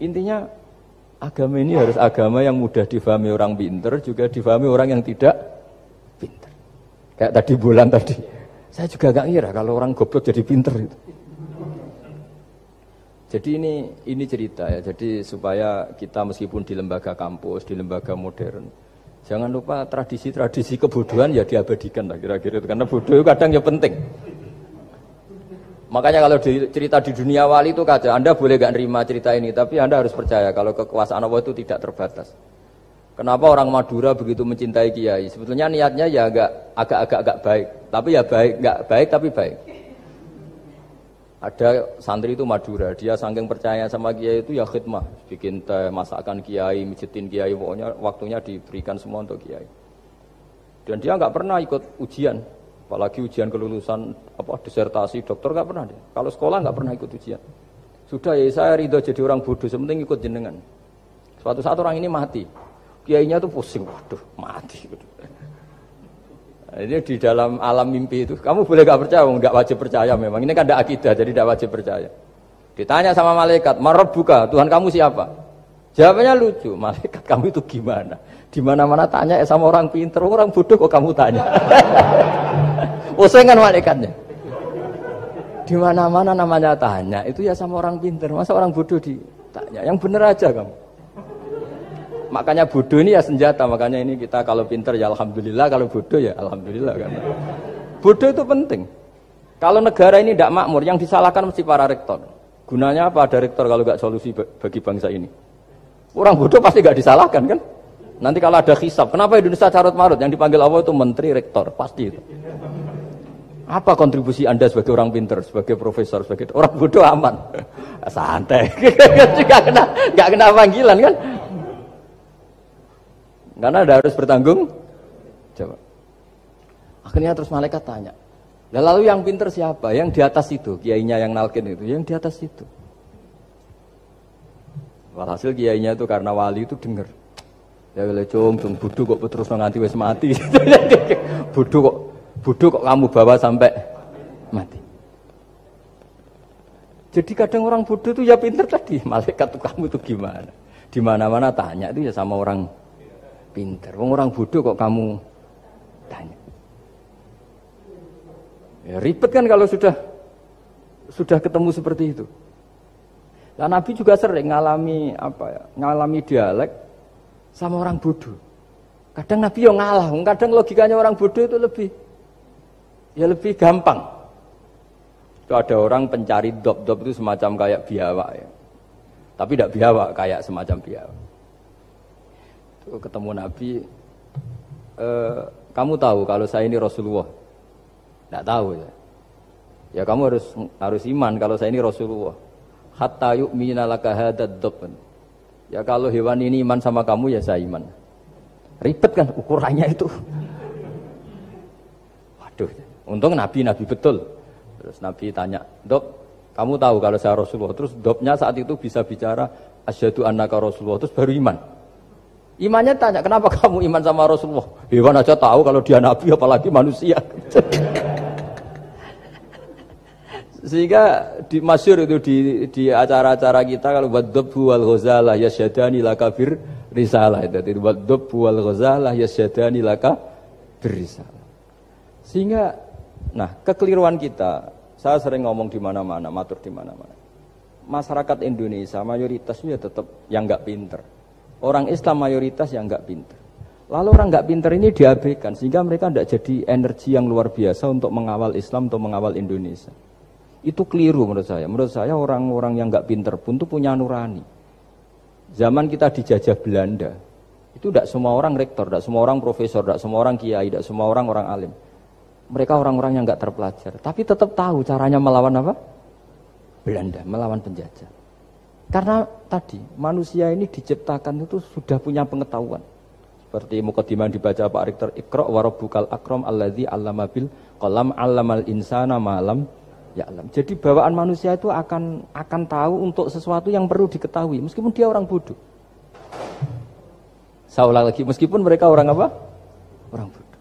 Intinya agama ini harus agama yang mudah difahami orang pinter, juga difahami orang yang tidak pinter. Kayak tadi bulan tadi, saya juga gak ngira kalau orang goblok jadi pinter itu. Jadi ini cerita ya. Jadi supaya kita meskipun di lembaga kampus, di lembaga modern, jangan lupa tradisi-tradisi kebodohan ya diabadikan lah kira-kira itu. Karena bodoh itu kadang ya penting. Makanya kalau cerita di dunia wali itu kaca, Anda boleh gak nerima cerita ini, tapi Anda harus percaya kalau kekuasaan Allah itu tidak terbatas. Kenapa orang Madura begitu mencintai kiai? Sebetulnya niatnya ya agak baik, tapi ya baik, nggak baik tapi baik. Ada santri itu Madura, dia saking percaya sama kiai itu ya khidmah, bikin teh, masakan kiai, mijitin kiai, pokoknya waktunya diberikan semua untuk kiai. Dan dia nggak pernah ikut ujian, apalagi ujian kelulusan disertasi dokter nggak pernah dia. Kalau sekolah nggak pernah ikut ujian. Sudah ya saya ridho jadi orang bodoh, sementing ikut jenengan. Suatu saat orang ini mati, kiainya tuh pusing, waduh mati. Ini di dalam alam mimpi itu, kamu boleh gak percaya, gak wajib percaya memang. Ini kan ada akidah, jadi gak wajib percaya. Ditanya sama malaikat, Marabbuka, Tuhan kamu siapa? Jawabannya lucu, malaikat kamu itu gimana? Di mana-mana tanya sama orang pinter, orang bodoh kok kamu tanya? Pusing kan malaikatnya. Di mana-mana namanya tanya, itu ya sama orang pinter. Masa orang bodoh ditanya? Yang bener aja kamu. Makanya bodoh ini ya senjata, makanya ini kita kalau pinter ya alhamdulillah, kalau bodoh ya alhamdulillah. Karena bodoh itu penting. Kalau negara ini tidak makmur, yang disalahkan mesti para rektor. Gunanya apa ada rektor kalau nggak solusi bagi bangsa ini? Orang bodoh pasti nggak disalahkan kan? Nanti kalau ada hisab, kenapa Indonesia carut marut? Yang dipanggil Allah itu menteri, rektor, pasti itu. Apa kontribusi Anda sebagai orang pinter, sebagai profesor, sebagai orang bodoh aman? Santai, nggak kena panggilan kan? Karena Anda harus bertanggung jawab. Akhirnya terus malaikat tanya, lalu yang pinter siapa? Yang di atas itu, kiainya yang nalkin itu, yang di atas itu. Walhasil kiainya itu karena wali itu dengar. Ya wile cung bodoh kok terus nganti wis mati. bodoh kok kamu bawa sampai mati. Jadi kadang orang bodoh itu ya pinter tadi. Malaikat tuh kamu tuh gimana? Di mana-mana tanya itu ya sama orang pinter. Orang bodoh kok kamu tanya. Ya ribet kan kalau sudah ketemu seperti itu. Nah, Nabi juga sering ngalami dialek sama orang bodoh. Kadang Nabi yang ngalah, kadang logikanya orang bodoh itu lebih gampang. Itu ada orang pencari dop itu semacam kayak biawak ya. Tapi tidak biawak, kayak semacam biawak. Itu ketemu Nabi, kamu tahu kalau saya ini Rasulullah? Tidak tahu ya. Ya kamu harus iman kalau saya ini Rasulullah. Hatta yu'mina laka hadad dop. Ya kalau hewan ini iman sama kamu ya saya iman. Ribet kan ukurannya itu. Waduh, untung Nabi betul. Terus Nabi tanya, Dop, kamu tahu kalau saya Rasulullah? Terus Dopnya saat itu bisa bicara, asyhadu annaka Rasulullah, terus baru iman. Imannya tanya, kenapa kamu iman sama Rasulullah? Hewan aja tahu kalau dia Nabi, apalagi manusia. Sehingga masyhur itu di acara-acara kita kalau wadhabbu wal ghazalah yasyadani laka bir risalah itu wadhabbu wal ghazalah yasyadani laka bir risalah. Sehingga kekeliruan kita, saya sering ngomong di mana-mana, matur di mana-mana. Masyarakat Indonesia mayoritasnya tetap yang enggak pinter. Orang Islam mayoritas yang enggak pinter. Lalu orang enggak pinter ini diabaikan sehingga mereka enggak jadi energi yang luar biasa untuk mengawal Islam atau mengawal Indonesia. Itu keliru menurut saya. Menurut saya orang-orang yang enggak pinter pun itu punya nurani. Zaman kita dijajah Belanda, itu tidak semua orang rektor, tidak semua orang profesor, tidak semua orang kiai, tidak semua orang alim. Mereka orang-orang yang enggak terpelajar, tapi tetap tahu caranya melawan apa? Belanda, melawan penjajah. Karena tadi manusia ini diciptakan itu sudah punya pengetahuan. Seperti mukadimah dibaca Pak Rektor, Iqra wa rabbukal akram alladzi 'allama bil qalam 'allamal insana ma lam ya'lam. Jadi bawaan manusia itu akan tahu untuk sesuatu yang perlu diketahui meskipun dia orang bodoh. Saya ulang lagi, meskipun mereka orang apa? Orang bodoh.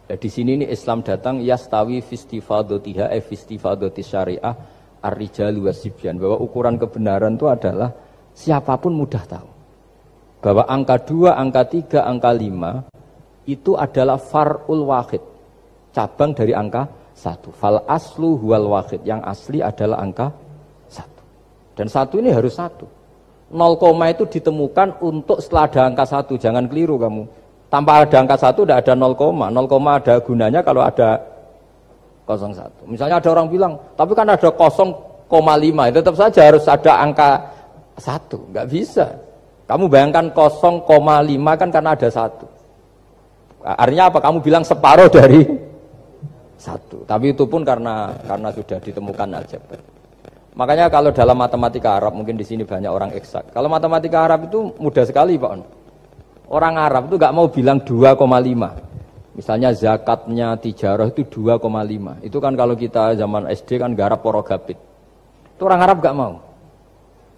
Di sini ini Islam datang yastawi fistifadatiha fistifadati syariah ar-rijalu wasibyan, bahwa ukuran kebenaran itu adalah siapapun mudah tahu bahwa angka 2, angka 3, angka 5 itu adalah far'ul wahid, cabang dari angka 1. Fal aslu huwal wahid, yang asli adalah angka 1. Dan 1 ini harus 1. 0, itu ditemukan untuk setelah ada angka 1, jangan keliru kamu. Tanpa ada angka 1 tidak ada 0, 0, ada gunanya kalau ada 01. Misalnya ada orang bilang, tapi kan ada 0,5, tetap saja harus ada angka 1, nggak bisa. Kamu bayangkan 0,5 kan karena ada 1. Artinya apa? Kamu bilang separuh dari 1. Tapi itu pun karena sudah ditemukan aljabar. Makanya kalau dalam matematika Arab, mungkin di sini banyak orang eksak. Kalau matematika Arab itu mudah sekali, Pak. Orang Arab itu nggak mau bilang 2,5. Misalnya zakatnya tijarah itu 2,5. Itu kan kalau kita zaman SD kan garap porogabit. Itu orang Arab nggak mau.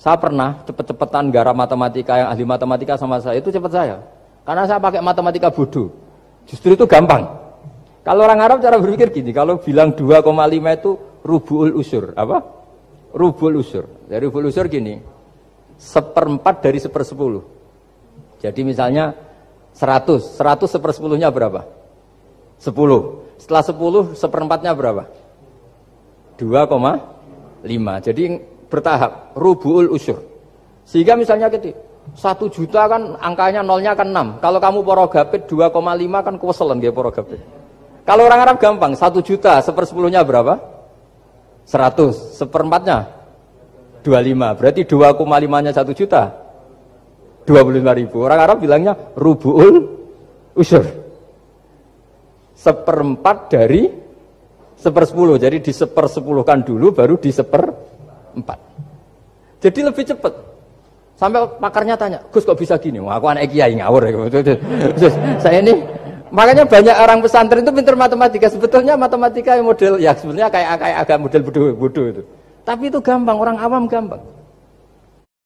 Saya pernah cepet-cepetan garap matematika, yang ahli matematika sama saya, itu cepet saya. Karena saya pakai matematika bodoh. Justru itu gampang. Kalau orang Arab cara berpikir gini, kalau bilang 2,5 itu rubu'ul usur. Apa? Rubu'ul usur. Dari rubu'ul usur gini, 1/4 dari 1/10. Jadi misalnya 100 1/10-nya berapa? 10. Setelah 10, 1/4-nya berapa? 2,5. Jadi bertahap, rubu'ul usur. Sehingga misalnya gitu, 1 juta kan angkanya nolnya kan 6. Kalau kamu porogabit 2,5 kan kuweselan dia porogabit. Kalau orang Arab gampang, 1 juta 1/10-nya berapa? 100. 1/4-nya 25. Berarti 2,5-nya 1 juta 25.000. Orang Arab bilangnya rubu'ul usur. 1/4 dari 1/10. Jadi di 1/10-kan dulu baru di 1/4. Jadi lebih cepat. Sampai pakarnya tanya, Gus kok bisa gini? Wah, aku anak kiai ngawur. Saya ini, makanya banyak orang pesantren itu pintar matematika. Sebetulnya matematika yang model, ya sebenarnya kayak agak model bodoh itu. Tapi itu gampang, orang awam gampang.